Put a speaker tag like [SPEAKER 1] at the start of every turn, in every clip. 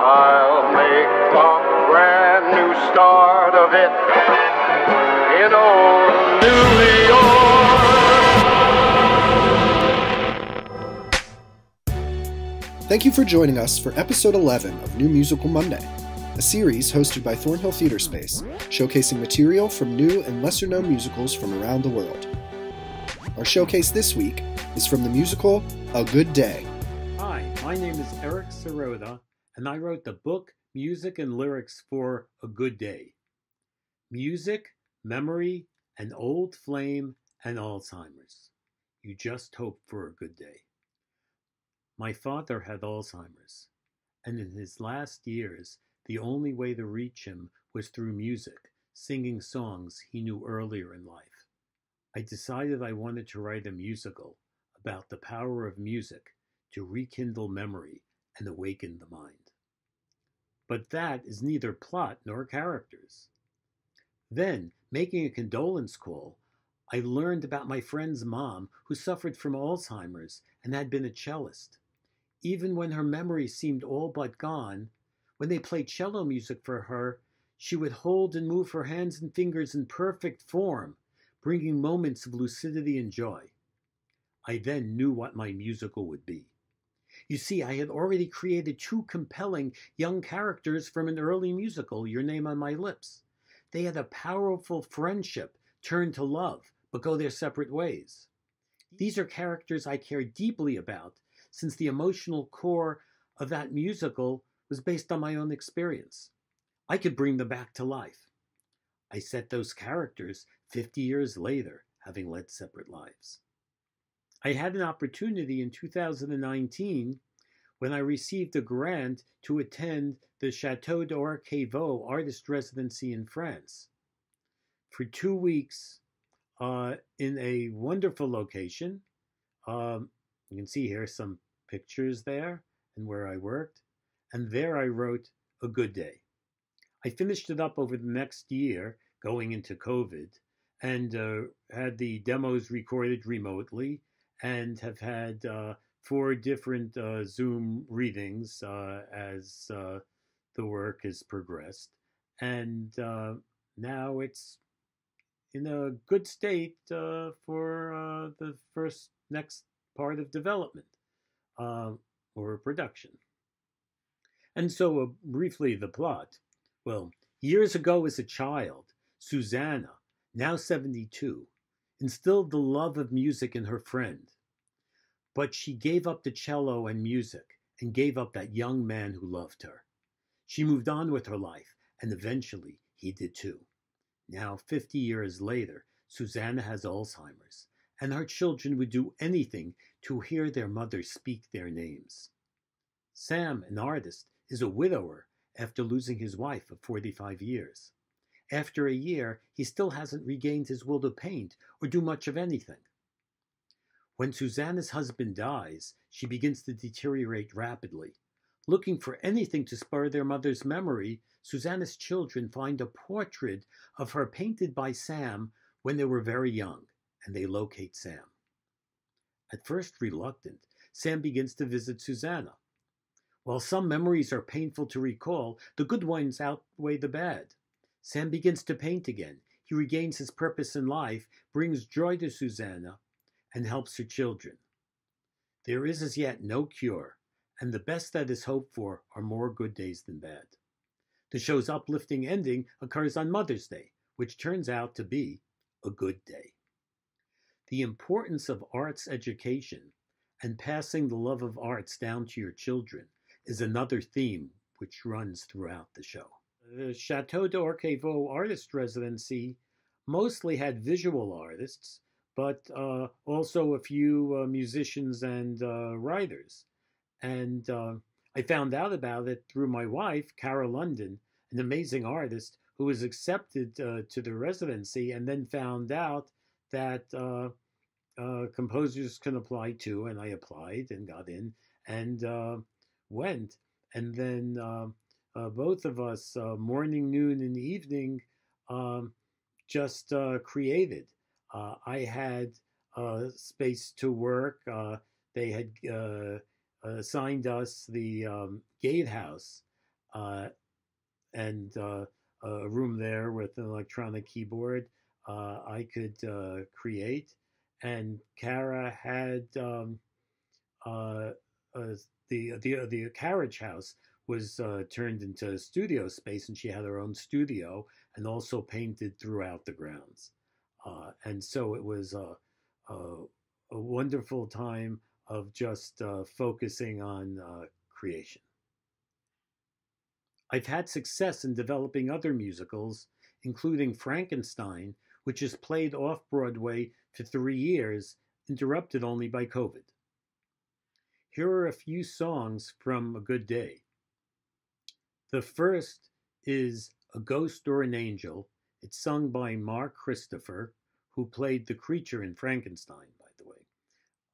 [SPEAKER 1] I'll make a brand new start of it in old New York.
[SPEAKER 2] Thank you for joining us for episode 11 of New Musical Monday, a series hosted by Thornhill Theatre Space, showcasing material from new and lesser-known musicals from around the world. Our showcase this week is from the musical A Good Day.
[SPEAKER 3] Hi, my name is Eric Sirota, and I wrote the book, music, and lyrics for A Good Day. Music, memory, an old flame, and Alzheimer's. You just hope for a good day. My father had Alzheimer's, and in his last years, the only way to reach him was through music, singing songs he knew earlier in life. I decided I wanted to write a musical about the power of music to rekindle memory and awaken the mind. But that is neither plot nor characters. Then, making a condolence call, I learned about my friend's mom who suffered from Alzheimer's and had been a cellist. Even when her memory seemed all but gone, when they played cello music for her, she would hold and move her hands and fingers in perfect form, bringing moments of lucidity and joy. I then knew what my musical would be. You see, I had already created two compelling young characters from an early musical, Your Name on My Lips. They had a powerful friendship turn to love, but go their separate ways. These are characters I care deeply about, since the emotional core of that musical was based on my own experience. I could bring them back to life. I set those characters 50 years later, having led separate lives. I had an opportunity in 2019 when I received a grant to attend the Chateau d'Arquevaux artist residency in France. For 2 weeks, in a wonderful location. You can see here some pictures there and where I worked. And there I wrote A Good Day. I finished it up over the next year, going into COVID, and had the demos recorded remotely, and have had 4 different Zoom readings as the work has progressed. And now it's in a good state for the next part of development or production. And so briefly, the plot. Well, years ago as a child, Susanna, now 72, instilled the love of music in her friend. But she gave up the cello and music and gave up that young man who loved her. She moved on with her life, and eventually he did too. Now, 50 years later, Susanna has Alzheimer's, and her children would do anything to hear their mother speak their names. Sam, an artist, is a widower after losing his wife of 45 years. After a year, he still hasn't regained his will to paint or do much of anything. When Susanna's husband dies, she begins to deteriorate rapidly. Looking for anything to spur their mother's memory, Susanna's children find a portrait of her painted by Sam when they were very young, and they locate Sam. At first reluctant, Sam begins to visit Susanna. While some memories are painful to recall, the good ones outweigh the bad. Sam begins to paint again. He regains his purpose in life, brings joy to Susanna, and helps her children. There is as yet no cure, and the best that is hoped for are more good days than bad. The show's uplifting ending occurs on Mother's Day, which turns out to be a good day. The importance of arts education and passing the love of arts down to your children is another theme which runs throughout the show. The Chateau d'Arquevaux artist residency mostly had visual artists, but also a few musicians and writers. And I found out about it through my wife, Cara London, an amazing artist who was accepted to the residency, and then found out that composers can apply too, and I applied and got in and went. And then both of us, morning, noon, and evening, just created. I had space to work. They had assigned us the gatehouse and a room there with an electronic keyboard, I could create. And Kara had the carriage house was turned into studio space, and she had her own studio and also painted throughout the grounds. And so it was a wonderful time of just focusing on creation. I've had success in developing other musicals, including Frankenstein, which is played off-Broadway for 3 years, interrupted only by COVID. Here are a few songs from A Good Day. The first is A Ghost or an Angel. It's sung by Mark Christopher, who played the creature in Frankenstein, by the way.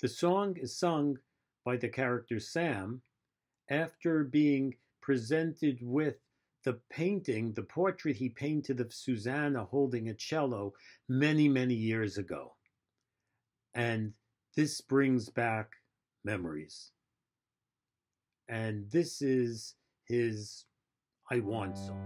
[SPEAKER 3] The song is sung by the character Sam after being presented with the painting, the portrait he painted of Susanna holding a cello many, many years ago. And this brings back memories. And this is his I Want song.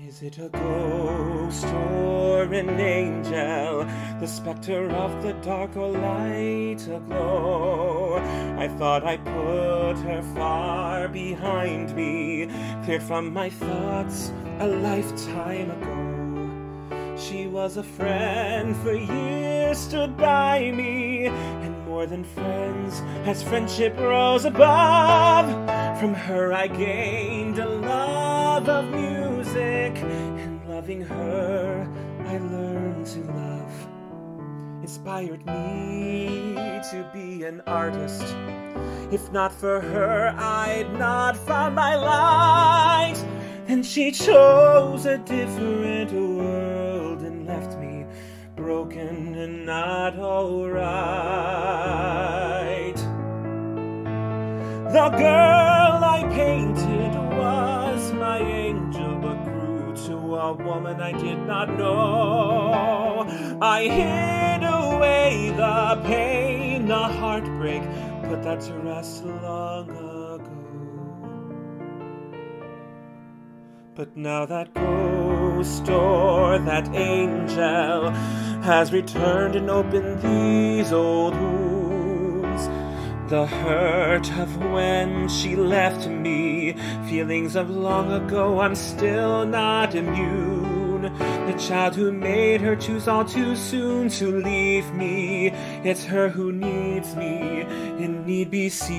[SPEAKER 4] Is it a ghost or an angel, the specter of the dark or light aglow? I thought I put her far behind me, cleared from my thoughts a lifetime ago. She was a friend for years, stood by me, and more than friends, as friendship rose above. From her I gained a love of music, and loving her I learned to love. Inspired me to be an artist. If not for her, I'd not found my light. Then she chose a different world and left me broken and not alright. The girl I painted was my angel, but grew to a woman I did not know. I hid away the pain, the heartbreak, put that to rest long ago. But now that ghost or that angel has returned and opened these old wounds. The hurt of when she left me, feelings of long ago, I'm still not immune. The child who made her choose all too soon to leave me, it's her who needs me, and need beseeches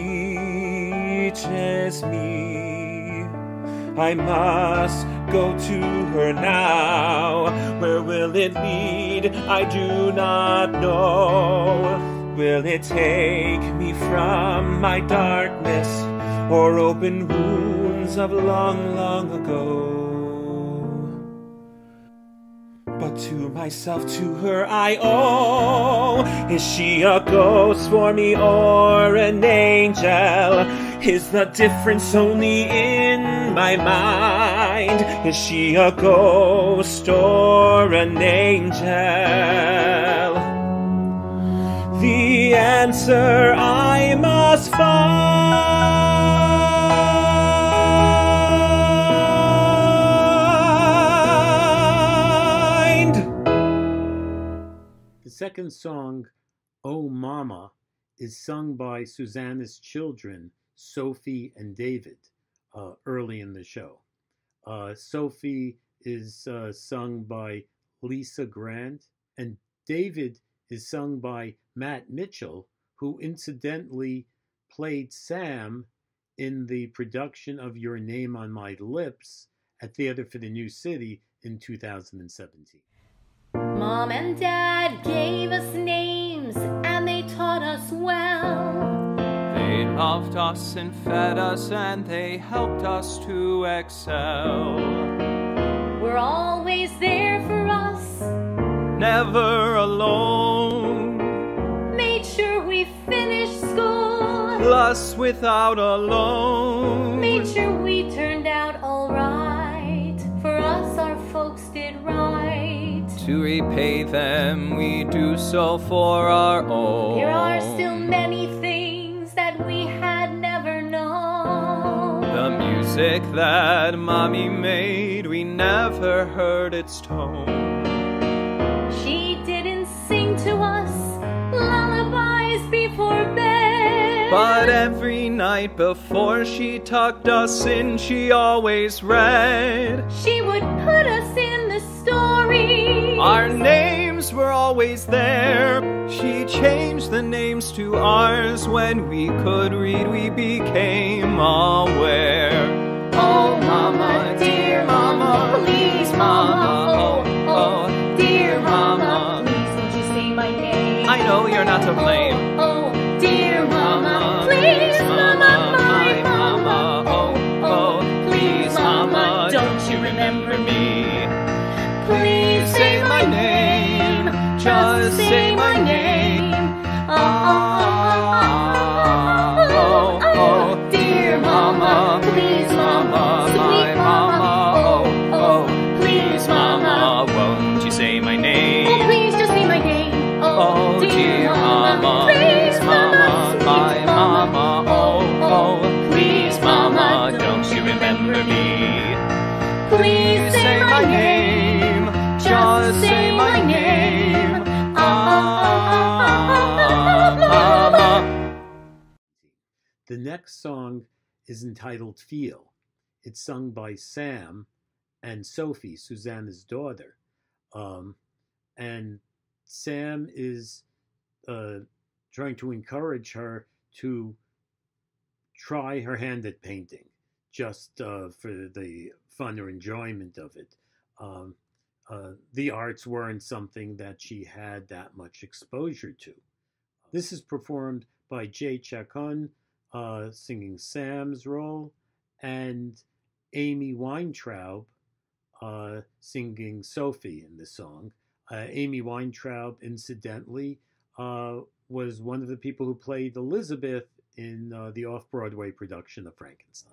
[SPEAKER 4] me. I must go to her now. Where will it lead? I do not know. Will it take me from my darkness, or open wounds of long, long ago? But to myself, to her I owe. Is she a ghost for me or an angel? Is the difference only in my mind? Is she a ghost or an angel? The answer I must find.
[SPEAKER 3] The second song, Oh Mama, is sung by Susanna's children, Sophie and David, early in the show. Sophie is sung by Lisa Grant, and David is sung by Matt Mitchell, who incidentally played Sam in the production of Your Name on My Lips at Theater for the New City in 2017.
[SPEAKER 5] Mom and Dad gave us names and they taught us well.
[SPEAKER 6] They loved us and fed us and they helped us to excel.
[SPEAKER 5] We're always there for us,
[SPEAKER 6] Never alone,
[SPEAKER 5] made sure we finished school,
[SPEAKER 6] plus without a loan.
[SPEAKER 5] made sure we turned out all right. For us our folks did right.
[SPEAKER 6] To repay them, we do so for our own.
[SPEAKER 5] There are still many things that we had never known.
[SPEAKER 6] music that Mommy made, we never heard its tone.
[SPEAKER 5] She didn't sing to us lullabies before bed,
[SPEAKER 6] But every night before she tucked us in, she always read.
[SPEAKER 5] she would put us in the story.
[SPEAKER 6] Our names were always there. She changed the names to ours. When we could read, we became aware. Oh, Mama, dear Mama, please, Mama, oh,
[SPEAKER 5] dear
[SPEAKER 6] Mama,
[SPEAKER 5] please don't you say my name.
[SPEAKER 6] I know you're not to blame.
[SPEAKER 5] Oh, dear Mama, please, Mama, my Mama.
[SPEAKER 6] oh, please, Mama, don't you remember me? Please say my name, just say my name. Oh, dear Mama, please, Mama, my Mama. Oh, please, Mama, won't you say my name?
[SPEAKER 5] Oh, please just say my name.
[SPEAKER 6] Oh, dear Mama,
[SPEAKER 5] please,
[SPEAKER 6] Mama, my Mama. Oh, please, Mama, don't you remember me? Please say my name, just say my name. Mama.
[SPEAKER 3] The next song is entitled Feel. It's sung by Sam and Sophie, Susanna's daughter. And Sam is trying to encourage her to try her hand at painting, just for the fun or enjoyment of it. The arts weren't something that she had that much exposure to. This is performed by Jay Chacon, singing Sam's role, and Amy Weintraub singing Sophie in the song. Amy Weintraub, incidentally, was one of the people who played Elizabeth in the off-Broadway production of Frankenstein.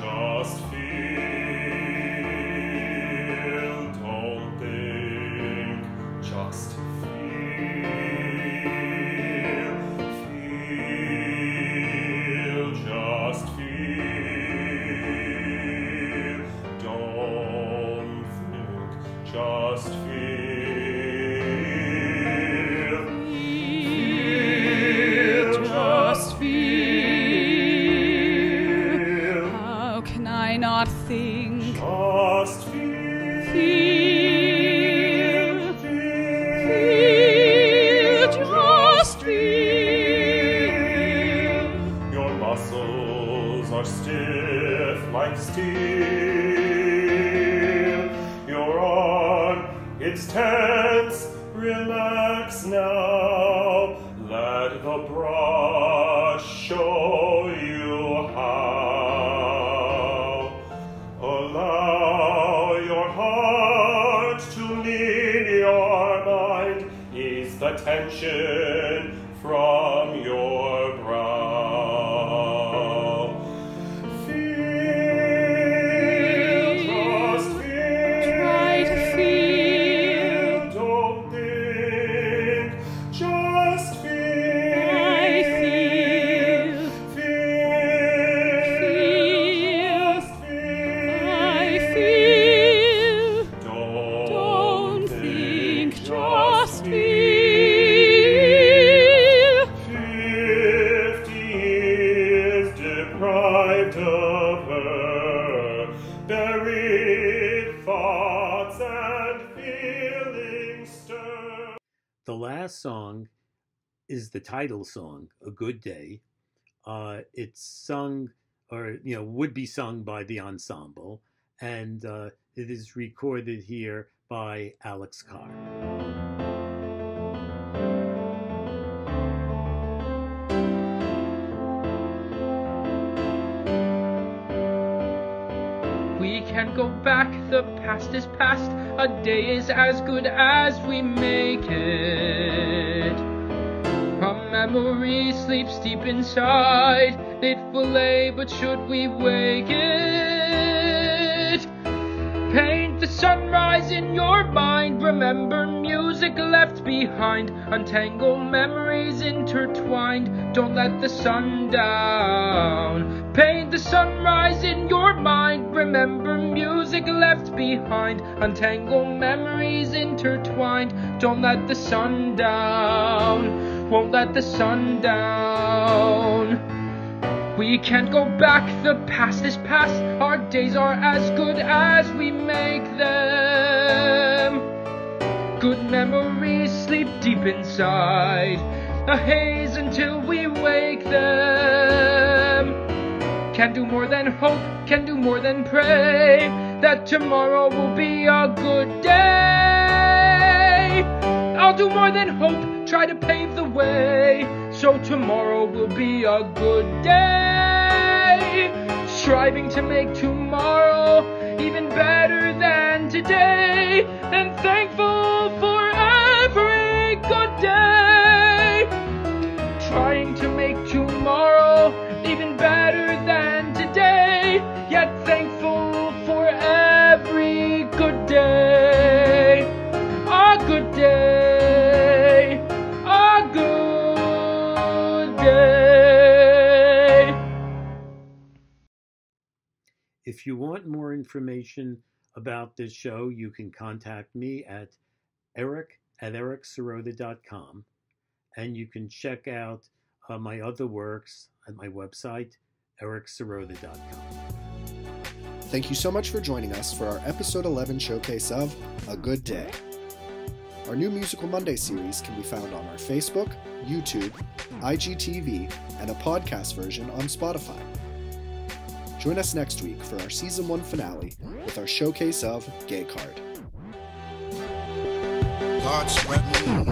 [SPEAKER 4] Just feel, don't think, just feel, just feel, don't think, just feel, just feel.
[SPEAKER 7] How can I not think?
[SPEAKER 4] Just feel,
[SPEAKER 7] Just feel.
[SPEAKER 4] your muscles are stiff like steel. Your arm, it's tense, relax now. Let the brush show you how. Allow your heart to lead your mind. Ease the tension from your brow. Feel, just feel.
[SPEAKER 7] Try to feel.
[SPEAKER 4] Don't think, just feel.
[SPEAKER 7] I feel.
[SPEAKER 4] Feel, just
[SPEAKER 7] I
[SPEAKER 4] feel.
[SPEAKER 7] feel.
[SPEAKER 4] Don't
[SPEAKER 7] Think,
[SPEAKER 4] just
[SPEAKER 7] just
[SPEAKER 4] feel.
[SPEAKER 7] feel.
[SPEAKER 4] 50 years deprived of her, buried thoughts and feelings stir.
[SPEAKER 3] The last song is the title song, A Good Day. It's sung, or would be sung by the ensemble, and it is recorded here by Alex Carr.
[SPEAKER 8] We can't go back, the past is past. A day is as good as we make it. Our memory sleeps deep inside. It will lay, but should we wake it? sunrise in your mind. Remember music left behind. Untangle memories intertwined. Don't let the sun down. Paint the sunrise in your mind. Remember music left behind. Untangle memories intertwined. Don't let the sun down. Won't let the sun down. We can't go back, the past is past. Our days are as good as we make them. Good memories sleep deep inside, a haze until we wake them. Can do more than hope, can do more than pray, that tomorrow will be a good day. I'll do more than hope, try to pave the way, so tomorrow will be a good day. Striving to make tomorrow even better than today, and thankful for every good day. Trying to make tomorrow even better than today, yet thankful for every good day. A good day. A good day.
[SPEAKER 3] If you want more information about this show, you can contact me at eric@ericsorota.com, and you can check out my other works at my website, ericsorota.com.
[SPEAKER 2] Thank you so much for joining us for our episode 11 showcase of A Good Day. Our new Musical Monday series can be found on our Facebook, YouTube, IGTV, and a podcast version on Spotify. Join us next week for our Season 1 finale with our showcase of Gay Card.
[SPEAKER 9] God swept me.